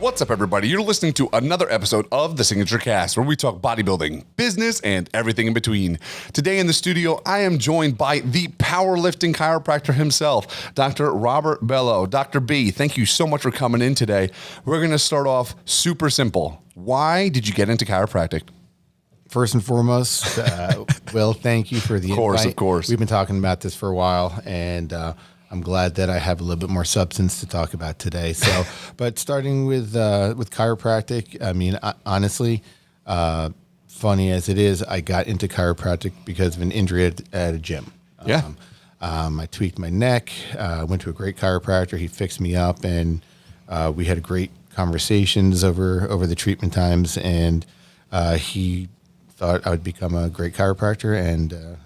What's up, everybody? You're listening to another episode of the SignatureCAST, where we talk bodybuilding, business, and everything in between. Today in the studio, I am joined by the powerlifting chiropractor himself, Dr. Robert Bello. Dr. B, thank you so much for coming in today. We're going to start off super simple. Why did you get into chiropractic? First and foremost, Will, thank you for the invite. Of course. We've been talking about this for a while, and I'm glad that I have a little bit more substance to talk about today. So, but starting with chiropractic, I mean, honestly, funny as it is, I got into chiropractic because of an injury at a gym. Yeah. I tweaked my neck, went to a great chiropractor. He fixed me up, and we had great conversations over the treatment times, and he thought I would become a great chiropractor. And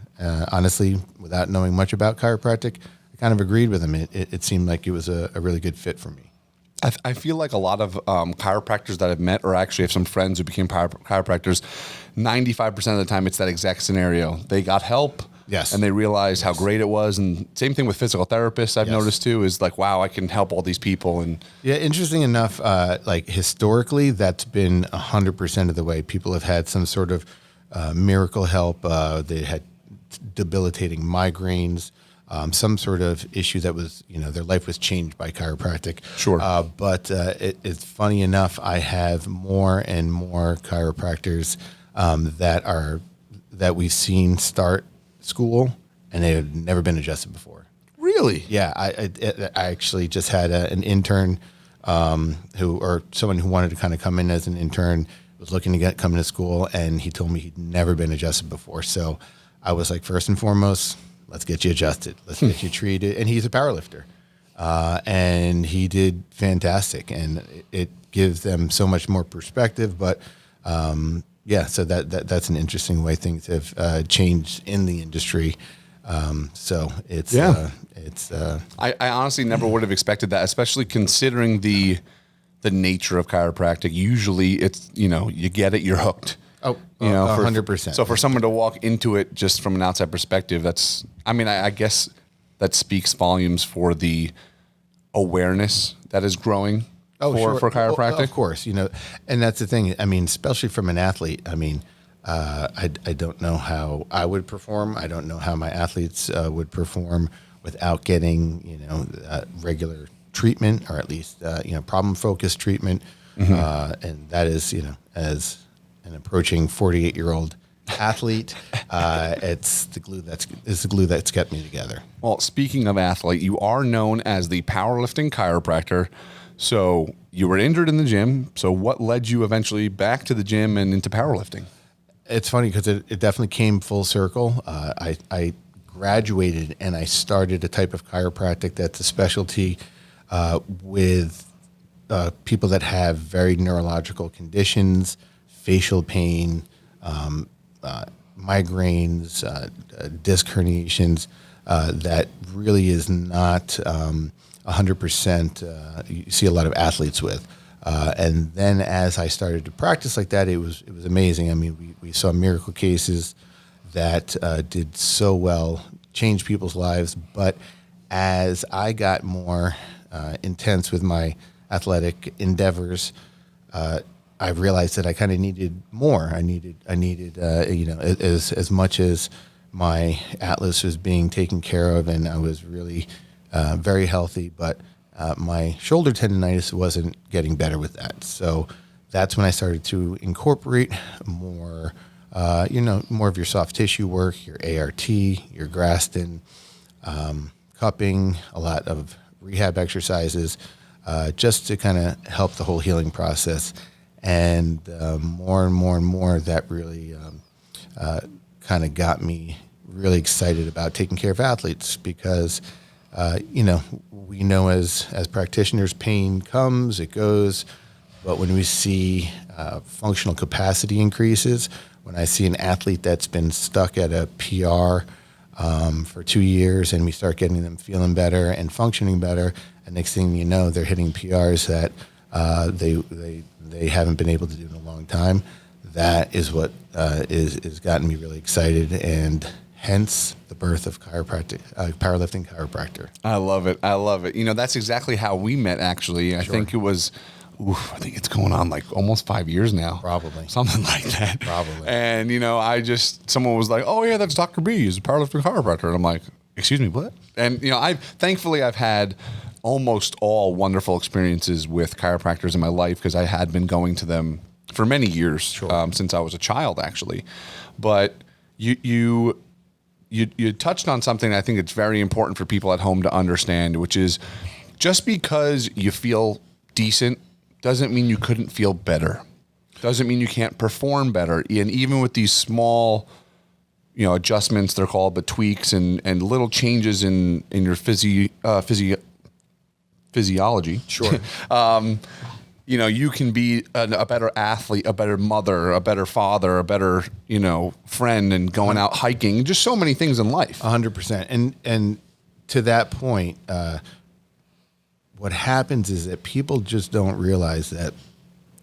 honestly, without knowing much about chiropractic, I kind of agreed with him. It seemed like it was a really good fit for me. I feel like a lot of chiropractors that I've met, or actually have some friends who became chiropractors, 95% of the time it's that exact scenario. They got help. Yes. And they realized how great it was. And same thing with physical therapists, I've noticed too, is like, wow, I can help all these people. And yeah, interesting enough, like historically, that's been 100% of the way. People have had some sort of miracle help. They had debilitating migraines. Some sort of issue that was, their life was changed by chiropractic. Sure. But it's funny enough, I have more and more chiropractors that we've seen start school, and they had never been adjusted before. Really? Yeah, I actually just had an intern someone who wanted to kind of come in as an intern, was looking to come into school, and he told me he'd never been adjusted before. So I was like, first and foremost, let's get you adjusted. Let's get you treated. And he's a powerlifter. And he did fantastic. And it gives them so much more perspective. But so that's an interesting way things have changed in the industry. So it's I honestly never would have expected that, especially considering the nature of chiropractic. Usually it's, you get it, you're hooked. Oh, 100%. So for someone to walk into it just from an outside perspective, I guess that speaks volumes for the awareness that is growing for chiropractic. Of course, and that's the thing. I mean, especially from an athlete. I mean, I don't know how I would perform. I don't know how my athletes would perform without getting, regular treatment, or at least, problem-focused treatment. Mm-hmm. And that is, as an approaching 48-year-old athlete, it's the glue that's kept me together. Well, speaking of athlete, you are known as the powerlifting chiropractor. So you were injured in the gym. So what led you eventually back to the gym and into powerlifting? It's funny because it definitely came full circle. I graduated and I started a type of chiropractic that's a specialty with people that have very neurological conditions, facial pain, migraines, disc herniations, that really is not 100%. You see a lot of athletes with. And then as I started to practice like that, it was amazing. I mean, we saw miracle cases that did so well, changed people's lives. But as I got more intense with my athletic endeavors, I realized that I kind of needed more. I needed, as much as my atlas was being taken care of, and I was really very healthy, but my shoulder tendonitis wasn't getting better with that. So that's when I started to incorporate more, more of your soft tissue work, your ART, your Graston, cupping, a lot of rehab exercises, just to kind of help the whole healing process. And more and more and more, that really kind of got me really excited about taking care of athletes because, we know as practitioners, pain comes, it goes. But when we see functional capacity increases, when I see an athlete that's been stuck at a PR for 2 years and we start getting them feeling better and functioning better, and next thing you know, they're hitting PRs that they haven't been able to do in a long time. That is what is gotten me really excited, and hence the birth of powerlifting chiropractor. I love it. That's exactly how we met, actually. I think it was I think it's going on like almost 5 years now. Probably. Something like that. Probably. And, someone was like, oh, yeah, that's Dr. B. He's a powerlifting chiropractor. And I'm like, excuse me, what? And, thankfully I've had almost all wonderful experiences with chiropractors in my life because I had been going to them for many years, since I was a child, actually. But you touched on something I think it's very important for people at home to understand, which is just because you feel decent doesn't mean you couldn't feel better. Doesn't mean you can't perform better. And even with these small, adjustments, they're called, but tweaks and little changes in your physiology. Sure. You can be a better athlete, a better mother, a better father, a better, friend, and going out hiking, just so many things in life. 100%. And to that point, what happens is that people just don't realize that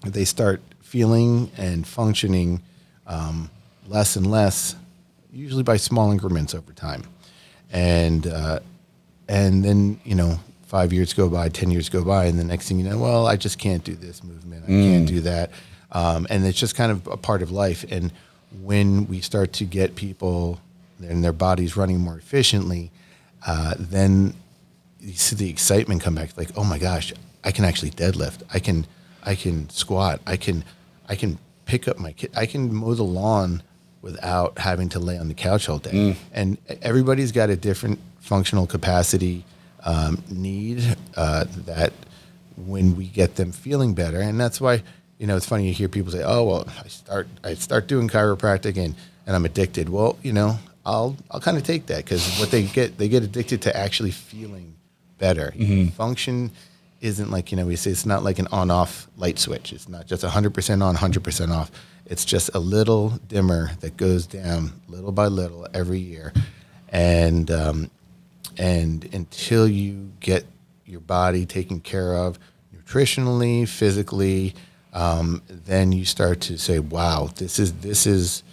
they start feeling and functioning less and less, usually by small increments over time. And then, 5 years go by, 10 years go by, and the next thing you know, well, I just can't do this movement. I can't do that. And it's just kind of a part of life. And when we start to get people and their bodies running more efficiently, then you see the excitement come back. Like, oh my gosh, I can actually deadlift. I can squat. I can pick up my kid. I can mow the lawn without having to lay on the couch all day. And everybody's got a different functional capacity need that when we get them feeling better. And that's why, it's funny you hear people say, oh, well, I start doing chiropractic and I'm addicted. Well, I'll kind of take that because what they get addicted to actually feeling better. Function isn't like, we say it's not like an on-off light switch. It's not just 100% on, 100% off. It's just a little dimmer that goes down little by little every year. And until you get your body taken care of nutritionally, physically, then you start to say, wow, this is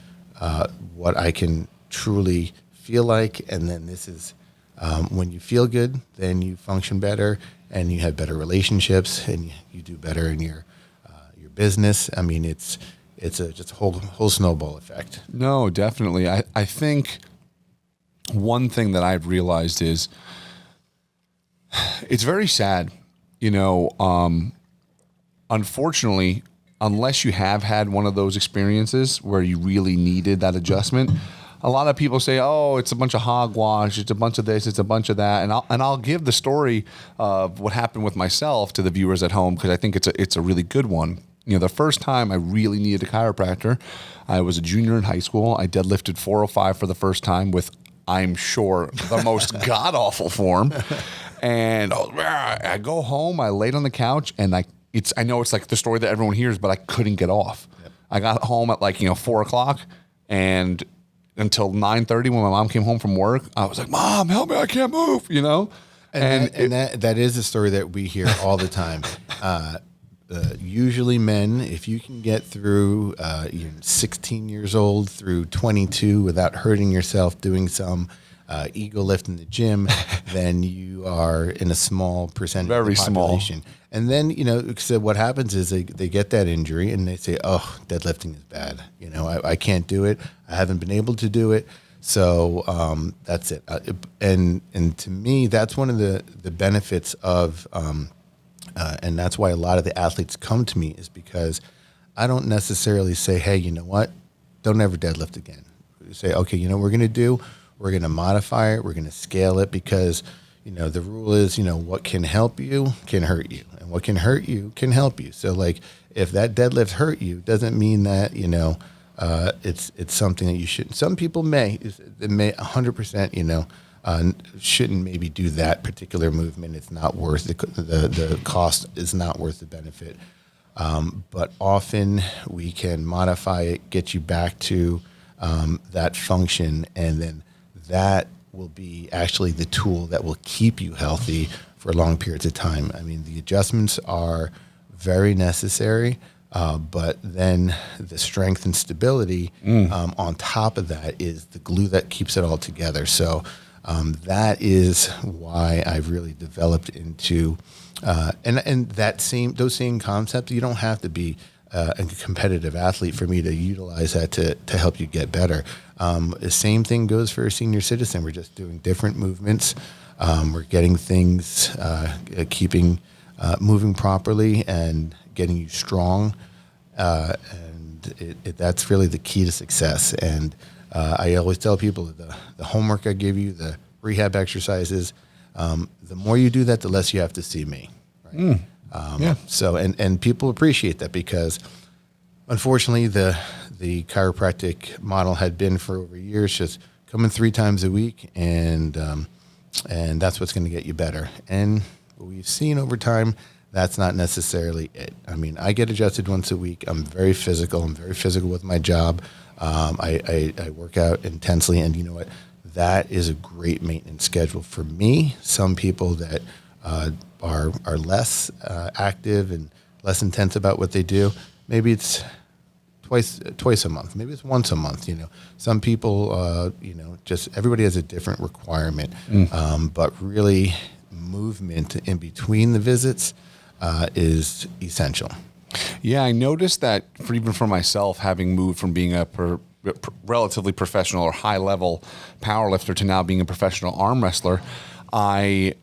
what I can truly feel like. And then this is when you feel good, then you function better and you have better relationships and you do better in your business. I mean, it's just a whole snowball effect. No, definitely. I think one thing that I've realized is it's very sad, unfortunately, unless you have had one of those experiences where you really needed that adjustment. A lot of people say, oh, it's a bunch of hogwash, it's a bunch of this, it's a bunch of that. And I'll give the story of what happened with myself to the viewers at home because I think it's a really good one. The first time I really needed a chiropractor, I was a junior in high school. I deadlifted 405 for the first time with, I'm sure, the most god-awful form. And I go home, I laid on the couch, and I know it's like the story that everyone hears, but I couldn't get off. Yep. I got home at 4 o'clock, and until 9:30 when my mom came home from work, I was like, Mom, help me, I can't move, And that is a story that we hear all the time. Usually men, if you can get through you're 16 years old through 22 without hurting yourself, doing some ego lift in the gym, then you are in a small percentage of the population. Small. And then, so what happens is they get that injury and they say, oh, deadlifting is bad. I can't do it. I haven't been able to do it. So that's it. And to me, that's one of the benefits of and that's why a lot of the athletes come to me is because I don't necessarily say, hey, you know what? Don't ever deadlift again. We say, okay, we're going to do? We're going to modify it. We're going to scale it because, the rule is, what can help you can hurt you. And what can hurt you can help you. So, if that deadlift hurt you, doesn't mean that, it's something that you shouldn't. Some people may 100%, shouldn't maybe do that particular movement. It's not worth the cost is not worth the benefit. But often we can modify it, get you back to that function, and then that will be actually the tool that will keep you healthy for long periods of time. I mean, the adjustments are very necessary, but then the strength and stability on top of that is the glue that keeps it all together. So That is why I've really developed into, and those same concepts. You don't have to be a competitive athlete for me to utilize that to help you get better. The same thing goes for a senior citizen. We're just doing different movements. We're getting things, keeping moving properly and getting you strong. And that's really the key to success. And I always tell people that the homework I give you, the rehab exercises, the more you do that, the less you have to see me. Right? Yeah. So, and people appreciate that because unfortunately the chiropractic model had been for over years, just coming 3 times a week and that's what's going to get you better. And what we've seen over time, that's not necessarily it. I mean, I get adjusted once a week. I'm very physical. I'm very physical with my job. I work out intensely, and you know what? That is a great maintenance schedule for me. Some people that are less active and less intense about what they do, maybe it's twice a month. Maybe it's once a month. Some people, just everybody has a different requirement. But really, movement in between the visits is essential. Yeah, I noticed that even for myself, having moved from being a relatively professional or high-level power lifter to now being a professional arm wrestler, I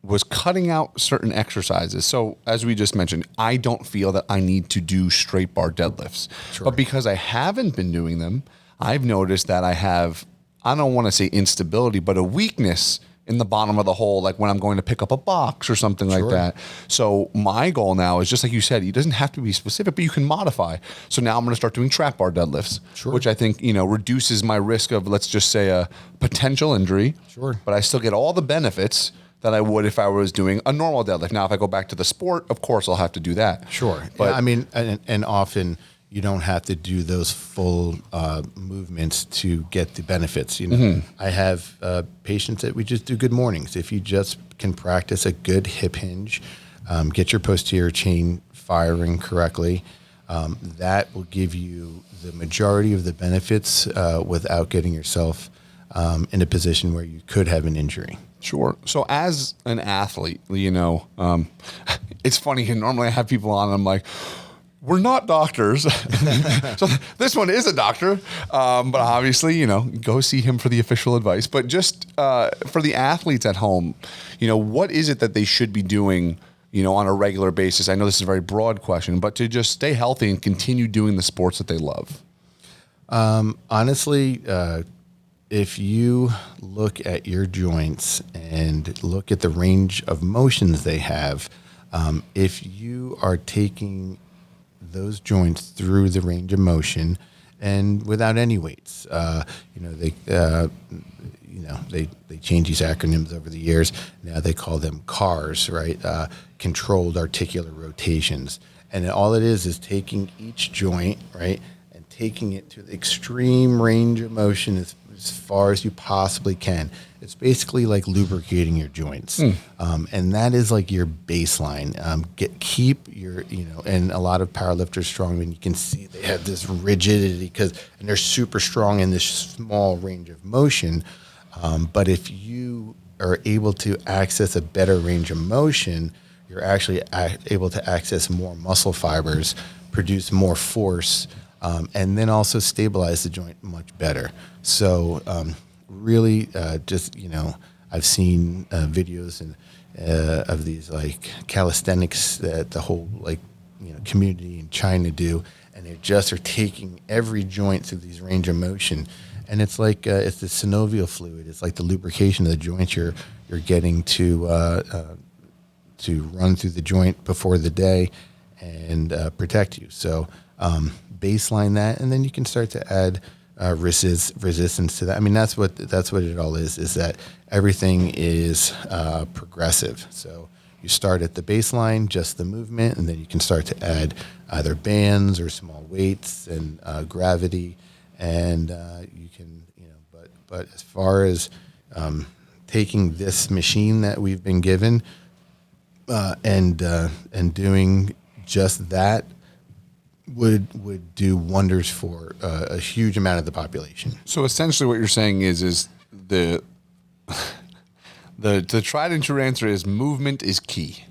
was cutting out certain exercises. So as we just mentioned, I don't feel that I need to do straight bar deadlifts. Sure. But because I haven't been doing them, I've noticed that I have, I don't want to say instability, but a weakness in the bottom of the hole, like when I'm going to pick up a box or something like that. So my goal now is just like you said, it doesn't have to be specific, but you can modify. So now I'm going to start doing trap bar deadlifts, which I think, reduces my risk of, let's just say, a potential injury. Sure. But I still get all the benefits that I would if I was doing a normal deadlift. Now, if I go back to the sport, of course, I'll have to do that. Sure. But yeah, I mean, and often you don't have to do those full movements to get the benefits. I have patients that we just do good mornings. If you just can practice a good hip hinge, get your posterior chain firing correctly, that will give you the majority of the benefits without getting yourself in a position where you could have an injury. Sure. So as an athlete, it's funny. Normally I have people on and I'm like, we're not doctors. So this one is a doctor. But obviously, go see him for the official advice. But just for the athletes at home, what is it that they should be doing, on a regular basis? I know this is a very broad question, but to just stay healthy and continue doing the sports that they love. Honestly, if you look at your joints and look at the range of motions they have, if you are taking those joints through the range of motion and without any weights, they change these acronyms over the years. Now they call them CARs, right? Controlled articular rotations. And all it is taking each joint, right, and taking it to the extreme range of motion as far as you possibly can. It's basically like lubricating your joints. And that is like your baseline. Keep your, and a lot of powerlifters, strongmen, you can see they have this rigidity and they're super strong in this small range of motion. But if you are able to access a better range of motion, you're actually able to access more muscle fibers, produce more force, and then also stabilize the joint much better. So really I've seen videos of these like calisthenics that the whole community in China do, and they just are taking every joint through these range of motion. And it's like it's the synovial fluid. It's like the lubrication of the joints you're getting to run through the joint before the day and protect you. So baseline that, and then you can start to add resistance to that. I mean, that's what it all is that everything is progressive. So you start at the baseline, just the movement, and then you can start to add either bands or small weights and gravity, and you can, but as far as taking this machine that we've been given and doing just that would do wonders for a huge amount of the population. So essentially what you're saying is the tried and true answer is movement is key.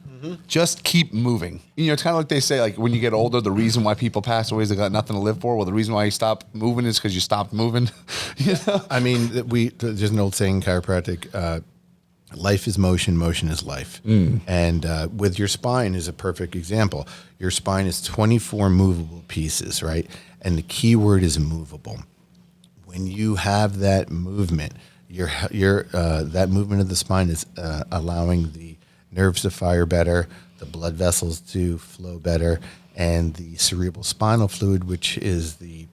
Just keep moving. It's kind of like they say, like when you get older, the reason why people pass away is they got nothing to live for. Well, the reason why you stop moving is because you stopped moving. I mean, there's an old saying in chiropractic, life is motion, motion is life. And with your spine is a perfect example. Your spine is 24 movable pieces, right? And the key word is movable. When you have that movement, that movement of the spine is allowing the nerves to fire better, the blood vessels to flow better, and the cerebral spinal fluid, which is the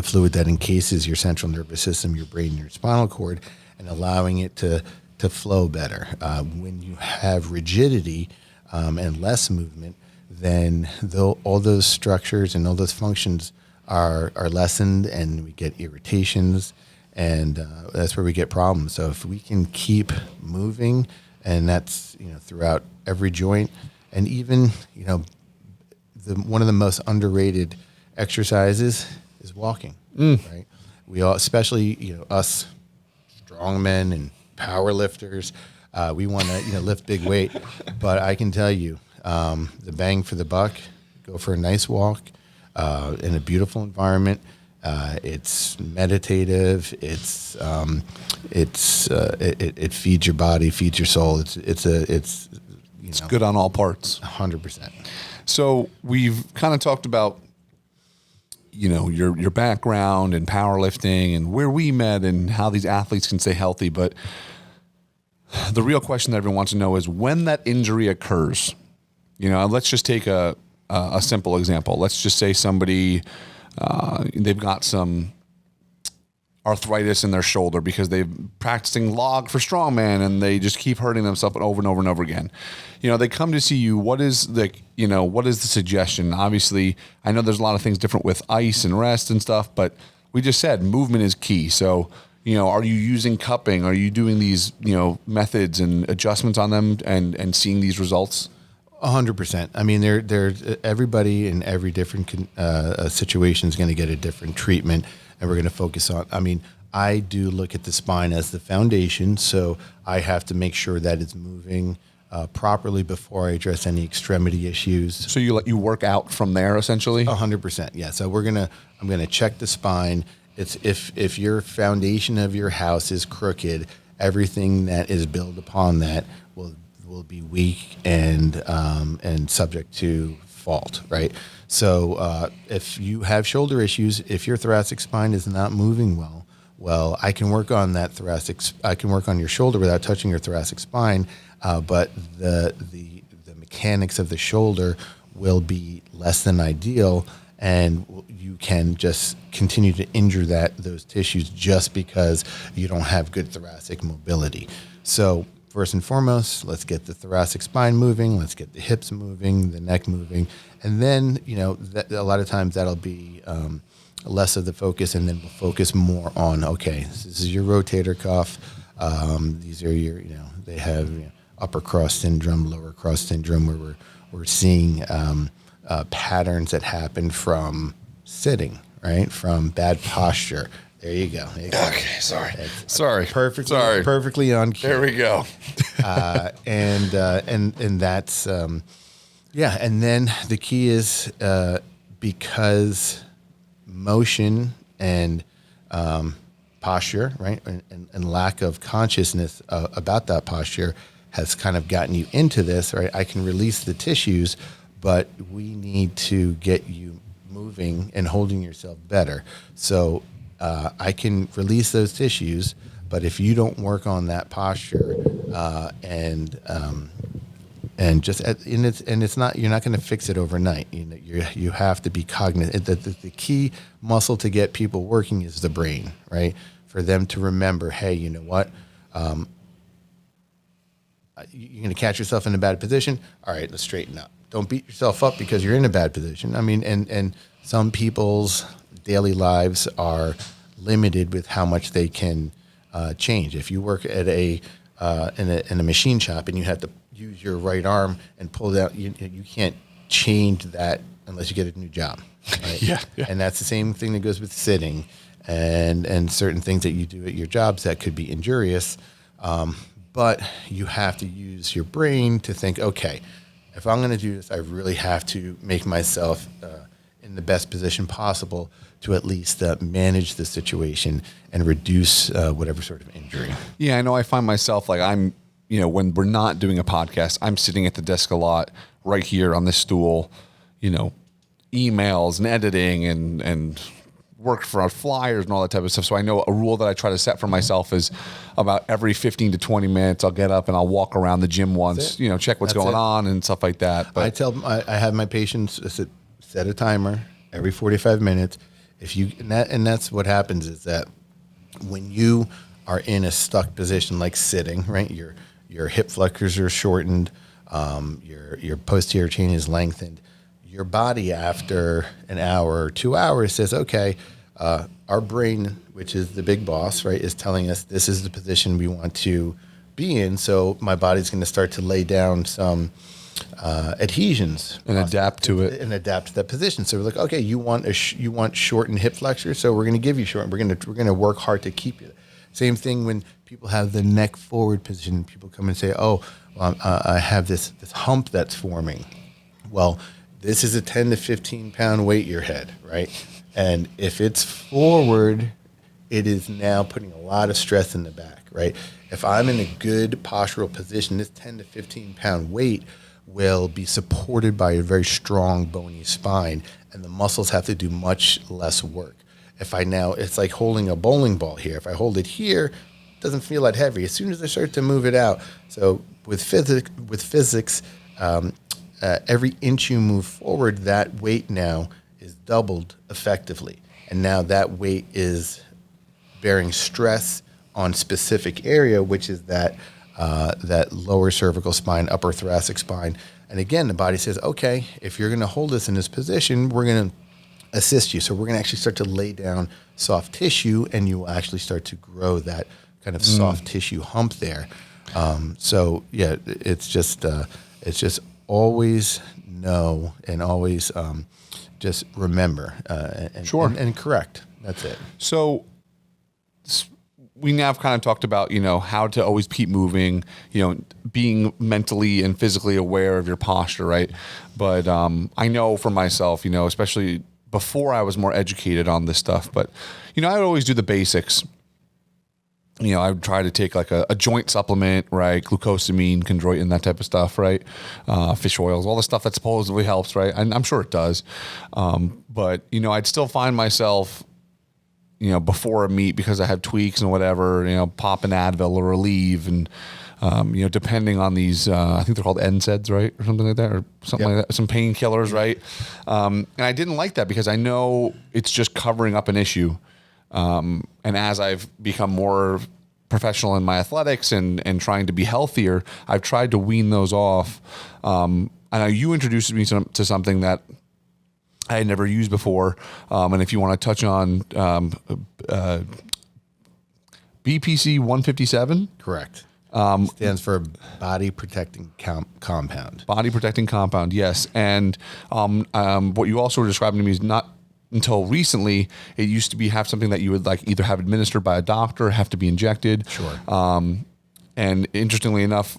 fluid that encases your central nervous system, your brain, your spinal cord, and allowing it to flow better. When you have rigidity and less movement, then all those structures and all those functions are lessened, and we get irritations, and that's where we get problems. So if we can keep moving, and that's throughout every joint, and even one of the most underrated exercises is walking. Right? We all, especially us strongmen and power lifters, we want to lift big weight, but I can tell you the bang for the buck. Go for a nice walk in a beautiful environment. It's meditative. It feeds your body, feeds your soul. It's good on all parts. 100%. So we've kind of talked about your background and powerlifting and where we met and how these athletes can stay healthy. But the real question that everyone wants to know is when that injury occurs. Let's just take a simple example. Let's just say somebody. They've got some arthritis in their shoulder because they've practicing log for strongman and they just keep hurting themselves over and over and over again. They come to see you. What is the suggestion? Obviously, I know there's a lot of things different with ice and rest and stuff, but we just said movement is key. So, are you using cupping? Are you doing these, methods and adjustments on them and seeing these results? 100%. I mean, there's everybody in every different situation is going to get a different treatment, and we're going to focus on. I mean, I do look at the spine as the foundation, so I have to make sure that it's moving properly before I address any extremity issues. So you work out from there essentially. 100%. Yeah. So I'm gonna check the spine. It's if your foundation of your house is crooked, everything that is built upon that will be weak and subject to fault, right? So if you have shoulder issues, if your thoracic spine is not moving well, I can work on that I can work on your shoulder without touching your thoracic spine, but the mechanics of the shoulder will be less than ideal, and you can just continue to injure those tissues just because you don't have good thoracic mobility. So first and foremost, let's get the thoracic spine moving. Let's get the hips moving, the neck moving. And then, a lot of times that'll be less of the focus, and then we'll focus more on, okay, this is your rotator cuff. These are your, they have upper cross syndrome, lower cross syndrome, where we're seeing patterns that happen from sitting, right? From bad posture. There you go. Okay, sorry. Perfectly on cue. There we go. And that's and then the key is because motion and posture, right, and lack of consciousness about that posture has kind of gotten you into this, right? I can release the tissues, but we need to get you moving and holding yourself better. So I can release those tissues, but if you don't work on that posture it's not, you're not going to fix it overnight. You have to be cognizant. The key muscle to get people working is the brain, right? For them to remember, hey, you know what? You're going to catch yourself in a bad position. All right, let's straighten up. Don't beat yourself up because you're in a bad position. I mean, and some people's daily lives are limited with how much they can change. If you work at in a machine shop and you have to use your right arm and pull down, you can't change that unless you get a new job. Right? Yeah. And that's the same thing that goes with sitting and certain things that you do at your jobs that could be injurious. But you have to use your brain to think, okay, if I'm going to do this, I really have to make myself in the best position possible to at least manage the situation and reduce whatever sort of injury. Yeah, I know. I find myself like when we're not doing a podcast, I'm sitting at the desk a lot right here on this stool, emails and editing and work for our flyers and all that type of stuff. So I know a rule that I try to set for myself is about every 15 to 20 minutes, I'll get up and I'll walk around the gym once, check what's going on and stuff like that. But I have my patients set a timer every 45 minutes. And that's what happens is that when you are in a stuck position, like sitting, right, your hip flexors are shortened, your posterior chain is lengthened. Your body after an hour or 2 hours says, okay, our brain, which is the big boss, right, is telling us this is the position we want to be in. So my body's going to start to lay down some adhesions and adapt to it and adapt to that position. So we're like, okay, you want shortened hip flexors, so we're going to give you short. We're going to work hard to keep you. Same thing when people have the neck forward position. People come and say, oh, well, I have this hump that's forming. Well, this is a 10 to 15 pound weight your head, right? And if it's forward, it is now putting a lot of stress in the back, right? If I'm in a good postural position, this 10 to 15 pound weight will be supported by a very strong bony spine, and the muscles have to do much less work. It's like holding a bowling ball here. If I hold it here, it doesn't feel that heavy. As soon as I start to move it out, so with physics, every inch you move forward, that weight now is doubled effectively. And now that weight is bearing stress on specific area, which is that lower cervical spine, upper thoracic spine. And again, the body says, okay, if you're going to hold us in this position, we're going to assist you. So we're going to actually start to lay down soft tissue, and you will actually start to grow that kind of soft tissue hump there. So yeah, it's just always know and always just remember and correct. That's it. So we now have kind of talked about, how to always keep moving, being mentally and physically aware of your posture, right? But I know for myself, especially before I was more educated on this stuff, but, I would always do the basics. I would try to take like a joint supplement, right? Glucosamine, chondroitin, that type of stuff, right? Fish oils, all the stuff that supposedly helps, right? And I'm sure it does. But, I'd still find myself, before a meet, because I have tweaks and whatever, pop an Advil or Relieve, and, depending on these, I think they're called NSAIDs, right? Or something like that, or something like that, some painkillers, right? And I didn't like that because I know it's just covering up an issue. And as I've become more professional in my athletics and trying to be healthier, I've tried to wean those off. I know you introduced me to something that I had never used before. And if you want to touch on BPC-157. Correct. Stands for body protecting compound. Body protecting compound, yes. And what you also were describing to me is not until recently, it used to have something that you would like either have administered by a doctor or have to be injected. Sure. And interestingly enough,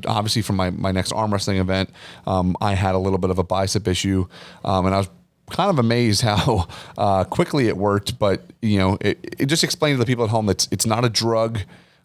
obviously from my next arm wrestling event, I had a little bit of a bicep issue. And I was kind of amazed how quickly it worked. But, it just explained to the people at home that it's not a drug.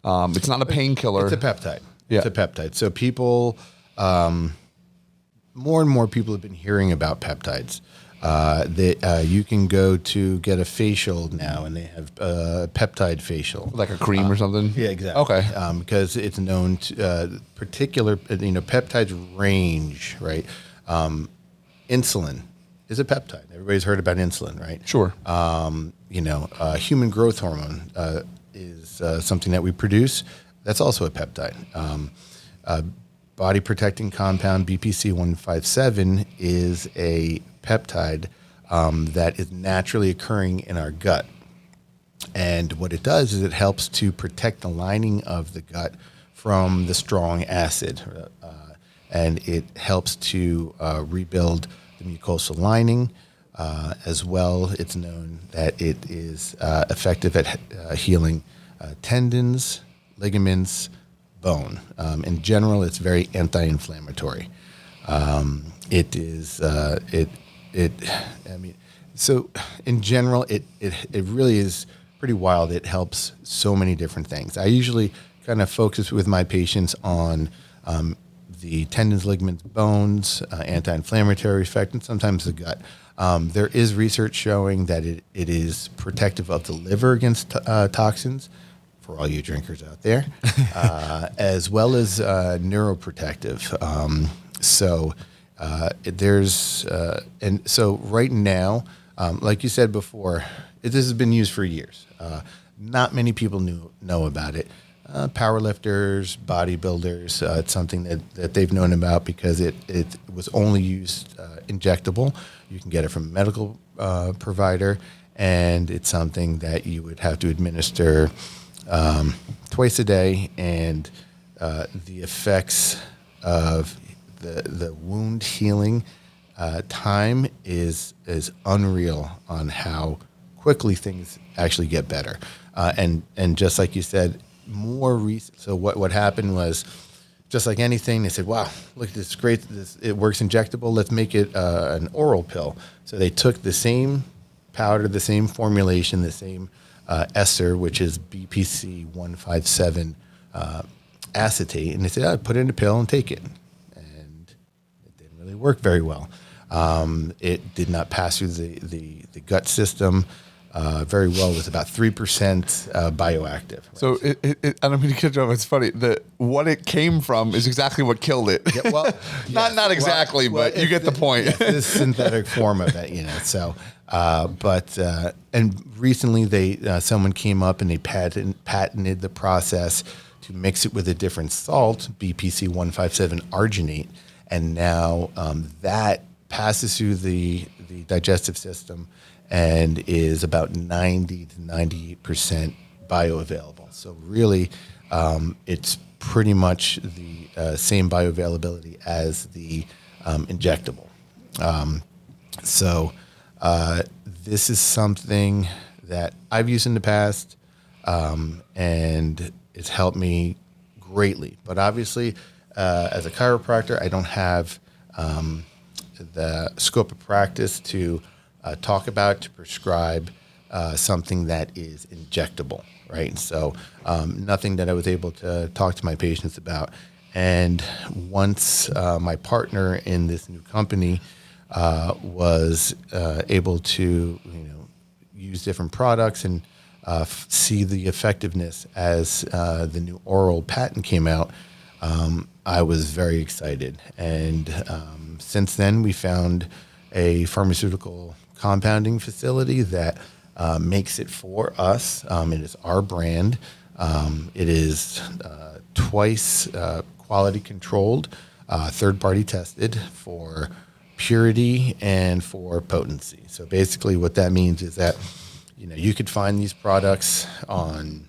It's not a painkiller. It's a peptide. Yeah. It's a peptide. So people, more and more people have been hearing about peptides. You can go to get a facial now, and they have a peptide facial, like a cream or something. Yeah, exactly. Okay. Because it's known to particular, peptides range, right? Insulin is a peptide. Everybody's heard about insulin, right? Sure. Human growth hormone is something that we produce. That's also a peptide. Body protecting compound BPC-157 is a peptide that is naturally occurring in our gut. And what it does is it helps to protect the lining of the gut from the strong acid. And it helps to rebuild the mucosal lining. As well, it's known that it is effective at healing tendons, ligaments, bone. In general, it's very anti-inflammatory. It is, so in general, it really is pretty wild. It helps so many different things. I usually kind of focus with my patients on the tendons, ligaments, bones, anti-inflammatory effect, and sometimes the gut. There is research showing that it is protective of the liver against toxins, for all you drinkers out there, as well as neuroprotective. And so right now, like you said before, this has been used for years. Not many people know about it. Powerlifters, bodybuilders, it's something that they've known about because it was only used injectable. You can get it from a medical provider, and it's something that you would have to administer twice a day, and the effects of the wound healing time is unreal on how quickly things actually get better. And just like you said, more recent. So what happened was, just like anything, they said, "Wow, look, this is great. It works injectable. Let's make it an oral pill." So they took the same powder, the same formulation, the same ester, which is BPC-157 acetate, and they said, "Put it in a pill and take it." And it didn't really work very well. It did not pass through the gut system very well. It was about 3% bioactive. Right? So I don't mean to cut you off. It's funny. What it came from is exactly what killed it. Yeah, well, not exactly, but you get the point. This synthetic form of it, So, and recently someone came up and they patented the process to mix it with a different salt, BPC-157 arginate, and now that passes through the digestive system and is about 90 to 98% bioavailable. So really, it's pretty much the same bioavailability as the injectable. This is something that I've used in the past, and it's helped me greatly. But obviously, as a chiropractor, I don't have the scope of practice to talk about, to prescribe something that is injectable, right? So nothing that I was able to talk to my patients about. And once my partner in this new company was able to, use different products and see the effectiveness as the new oral patent came out, I was very excited. And since then, we found a pharmaceutical compounding facility that makes it for us. It is our brand. It is twice quality controlled, third party tested for purity and for potency. So basically what that means is that, you could find these products on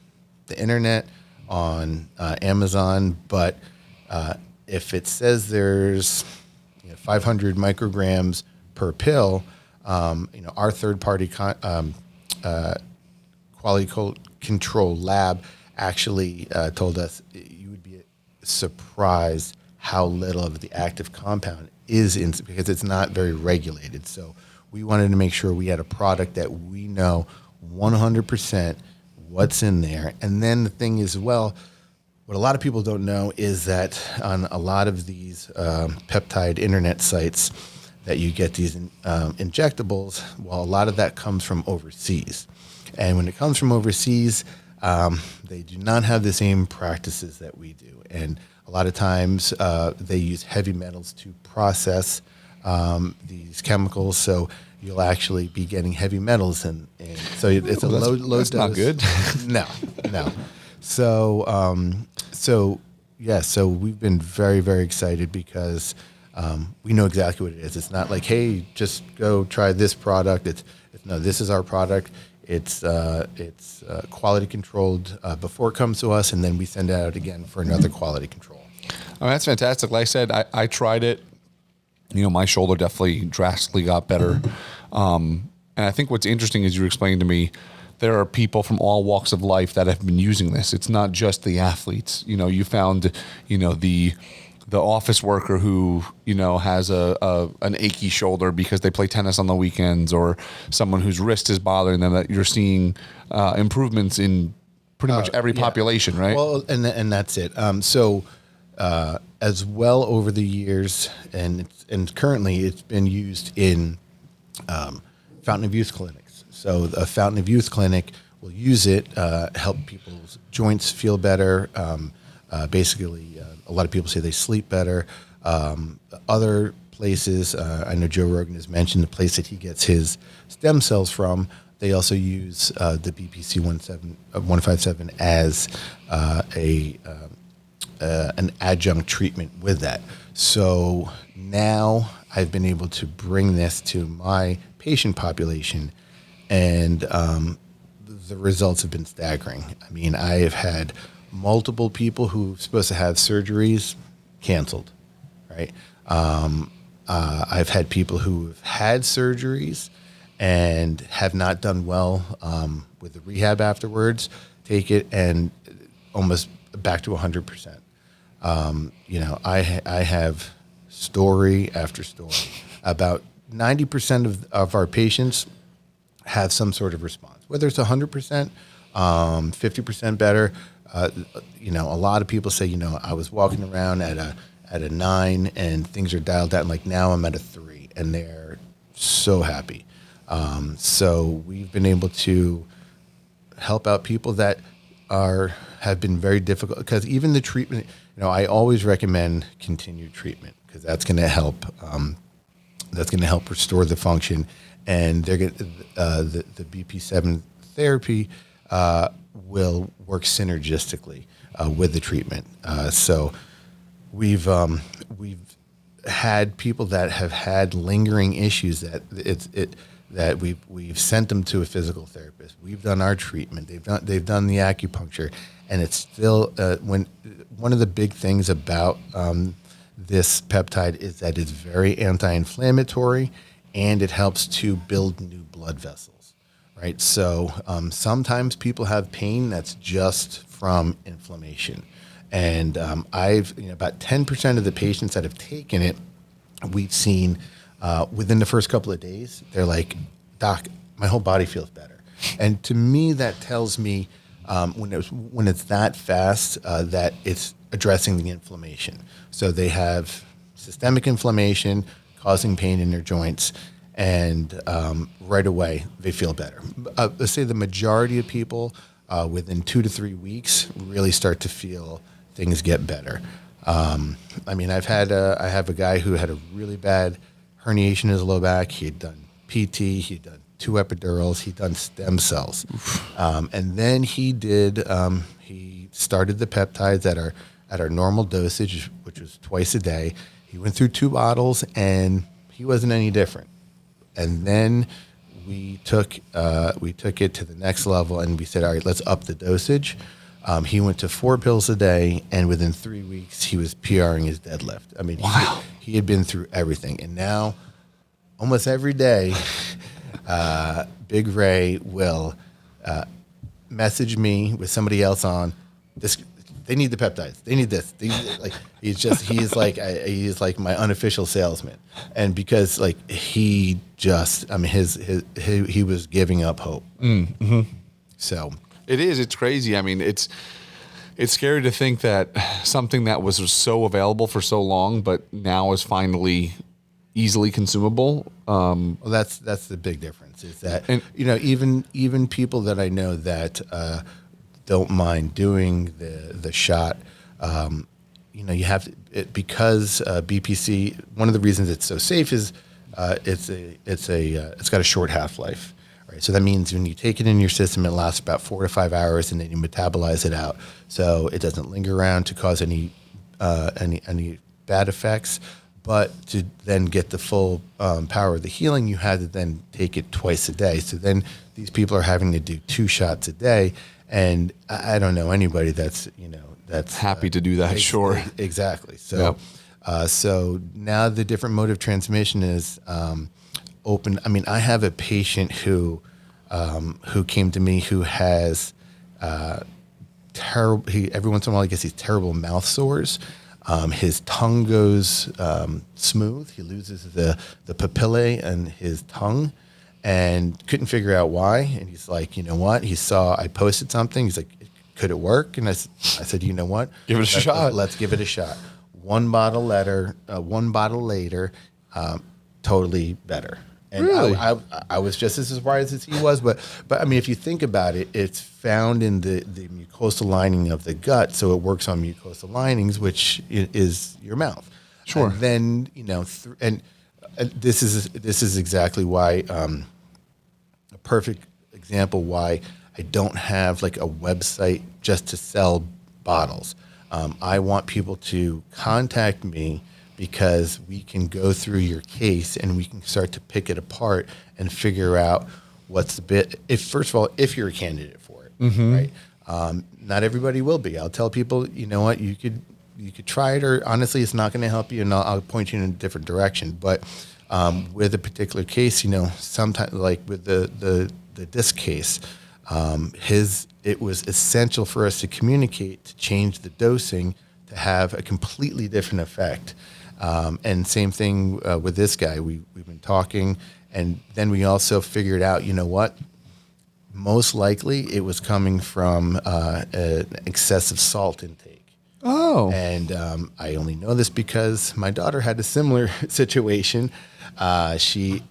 the internet, on Amazon, but if it says there's 500 micrograms per pill, our third-party quality control lab actually told us you would be surprised how little of the active compound is in, because it's not very regulated. So we wanted to make sure we had a product that we know 100% what's in there. And then the thing is, well, what a lot of people don't know is that on a lot of these peptide internet sites that you get these injectables, well, a lot of that comes from overseas. And when it comes from overseas, they do not have the same practices that we do. And a lot of times they use heavy metals to process these chemicals. So you'll actually be getting heavy metals. And so it's a low dose. That's not good. No. So we've been very, very excited because we know exactly what it is. It's not like, hey, just go try this product. It's no, this is our product. It's quality controlled before it comes to us, and then we send it out again for another quality control. Oh, that's fantastic. Like I said, I tried it. My shoulder definitely drastically got better. And I think what's interesting is you were explaining to me there are people from all walks of life that have been using this. It's not just the athletes. You found, the office worker who, has an achy shoulder because they play tennis on the weekends, or someone whose wrist is bothering them, that you're seeing improvements in pretty much every population, right? Well, and that's it. As well over the years, and currently it's been used in Fountain of Youth clinics. So a Fountain of Youth clinic will use it, help people's joints feel better. Basically, a lot of people say they sleep better. Other places, I know Joe Rogan has mentioned the place that he gets his stem cells from. They also use the BPC-157 as an adjunct treatment with that. So now I've been able to bring this to my patient population, and the results have been staggering. I mean, I have had multiple people who were supposed to have surgeries canceled, right? I've had people who have had surgeries and have not done well with the rehab afterwards, take it and almost back to 100%. I have story after story. About 90% of our patients have some sort of response, whether it's 100%, 50% better. A lot of people say, I was walking around at a 9 and things are dialed down. Like now I'm at a 3, and they're so happy. So we've been able to help out people that have been very difficult, because even the treatment, I always recommend continued treatment, because that's going to help. That's going to help restore the function, and they're the BP7 therapy will work synergistically with the treatment. So we've had people that have had lingering issues that we've sent them to a physical therapist. We've done our treatment. They've done the acupuncture, and it's still one of the big things about this peptide is that it's very anti-inflammatory, and it helps to build new blood vessels, right? So sometimes people have pain that's just from inflammation, and I've about 10% of the patients that have taken it, we've seen within the first couple of days, they're like, "Doc, my whole body feels better." And to me, that tells me when it's that fast that it's addressing the inflammation. So they have systemic inflammation causing pain in their joints, and right away they feel better. Let's say the majority of people within 2 to 3 weeks really start to feel things get better. I have a guy who had a really bad herniation in his low back. He had done PT, he'd done 2 epidurals, he'd done stem cells. And then he started the peptides at our normal dosage, which was twice a day. He went through 2 bottles, and he wasn't any different. And then we took it to the next level, and we said, all right, let's up the dosage. He went to 4 pills a day, and within 3 weeks, he was PRing his deadlift. I mean, wow. He had been through everything. And now, almost every day, Big Ray will message me with somebody else on this. They need the peptides. They need this. He's like my unofficial salesman. And because he was giving up hope. Mm-hmm. So it's crazy. I mean, it's scary to think that something that was so available for so long, but now is finally easily consumable. Well, that's the big difference, is that, even people that I know that don't mind doing the shot, you have to, because BPC, one of the reasons it's so safe is it's got a short half-life. Right, so that means when you take it in your system, it lasts about 4 to 5 hours, and then you metabolize it out, so it doesn't linger around to cause any bad effects. But to then get the full power of the healing, you had to then take it twice a day. So then these people are having to do 2 shots a day, and I don't know anybody that's happy to do that. Sure, exactly. So, so now the different mode of transmission is open. I mean, I have a patient who who came to me who has terrible. Every once in a while he gets these terrible mouth sores. His tongue goes smooth. He loses the papillae in his tongue, and couldn't figure out why. And he's like, you know what? He saw I posted something. He's like, could it work? And I said, you know what? Give it a shot. Let's give it a shot. One bottle later, totally better. And really? I was just as surprised as he was, but I mean, if you think about it, it's found in the mucosal lining of the gut, so it works on mucosal linings, which is your mouth. Sure. And then and this is exactly why a perfect example why I don't have like a website just to sell bottles. I want people to contact me because we can go through your case and we can start to pick it apart and figure out what's the bit. First of all, if you're a candidate for it, right? Not everybody will be. I'll tell people, you know what, you could try it, or honestly, it's not going to help you, and I'll point you in a different direction. But with a particular case, sometimes like with the disc case, it was essential for us to communicate, to change the dosing, to have a completely different effect. And same thing with this guy. We've been talking, and then we also figured out, you know what? Most likely it was coming from an excessive salt intake. Oh. And I only know this because my daughter had a similar situation. She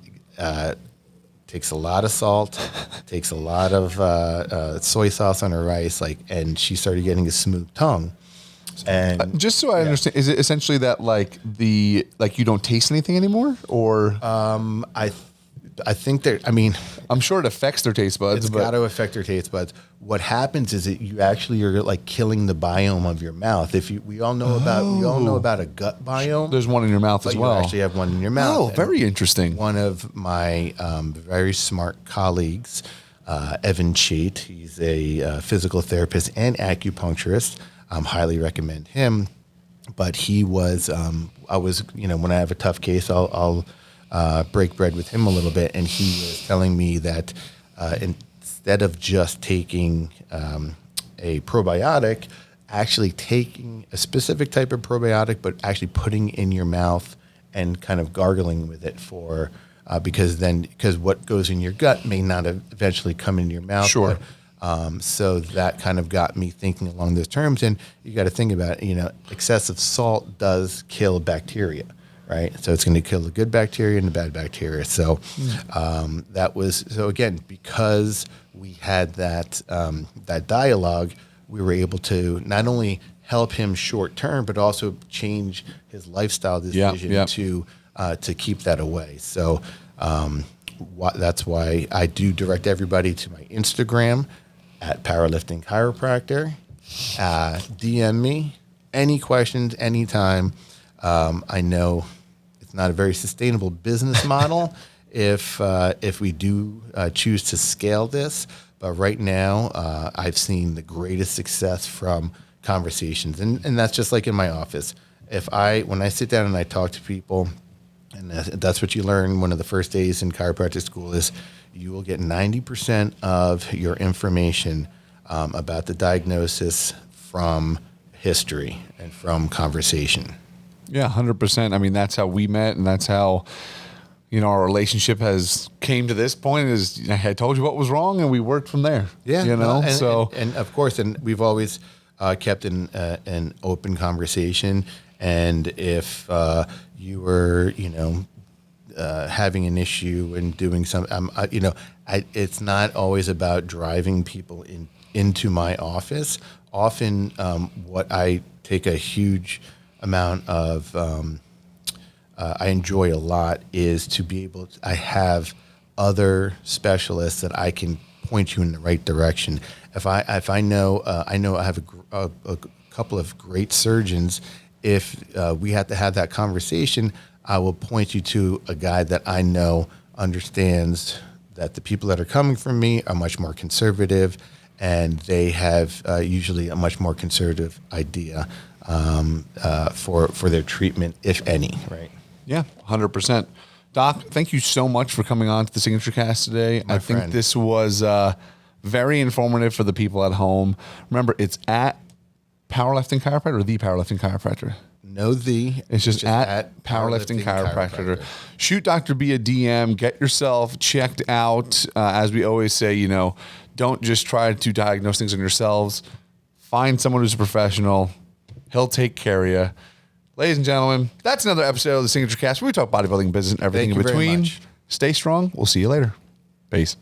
takes a lot of salt, takes a lot of soy sauce on her rice, and she started getting a smooth tongue. And just so I understand, is it essentially that you don't taste anything anymore, or I think that, I mean, I'm sure it affects their taste buds. It's got to affect their taste buds. What happens is that you actually are like killing the biome of your mouth. We all know about a gut biome. There's one in your mouth as well. You actually have one in your mouth. Oh, very interesting. One of my very smart colleagues, Evan Chait, he's a physical therapist and acupuncturist. Highly recommend him. But he was, when I have a tough case, I'll break bread with him a little bit, and he was telling me that instead of just taking a probiotic, actually taking a specific type of probiotic, but actually putting in your mouth and kind of gargling with it because what goes in your gut may not eventually come in your mouth. Sure. So that kind of got me thinking along those terms, and you got to think about excessive salt does kill bacteria. Right, so it's going to kill the good bacteria and the bad bacteria. So again, because we had that dialogue, we were able to not only help him short term, but also change his lifestyle decision to keep that away. So that's why I do direct everybody to my Instagram at Powerlifting Chiropractor. DM me any questions, anytime. I know it's not a very sustainable business model if we do choose to scale this, but right now I've seen the greatest success from conversations, and that's just like in my office. When I sit down and I talk to people, and that's what you learn one of the first days in chiropractic school is you will get 90% of your information about the diagnosis from history and from conversation. Yeah, 100%. I mean, that's how we met, and that's how, our relationship has came to this point. Is I had told you what was wrong, and we worked from there. Yeah, and of course, and we've always kept an open conversation. And if you were, having an issue and doing something, it's not always about driving people into my office. Often, what I take a huge amount of I enjoy a lot is to be able to, I have other specialists that I can point you in the right direction. If I know I have a couple of great surgeons. If we have to have that conversation, I will point you to a guy that I know understands that the people that are coming from me are much more conservative, and they have usually a much more conservative idea for their treatment, if any, right? Yeah, 100%. Doc, thank you so much for coming on to the Signature Cast today. I think this was very informative for the people at home. Remember, it's at Powerlifting Chiropractor or the Powerlifting Chiropractor? No, it's just at Powerlifting Chiropractor. Shoot Dr. B a DM. Get yourself checked out. As we always say, you know, don't just try to diagnose things on yourselves. Find someone who's a professional. He'll take care of you. Ladies and gentlemen, that's another episode of the Signature Cast where we talk bodybuilding, business, and everything in between. Stay strong. We'll see you later. Peace.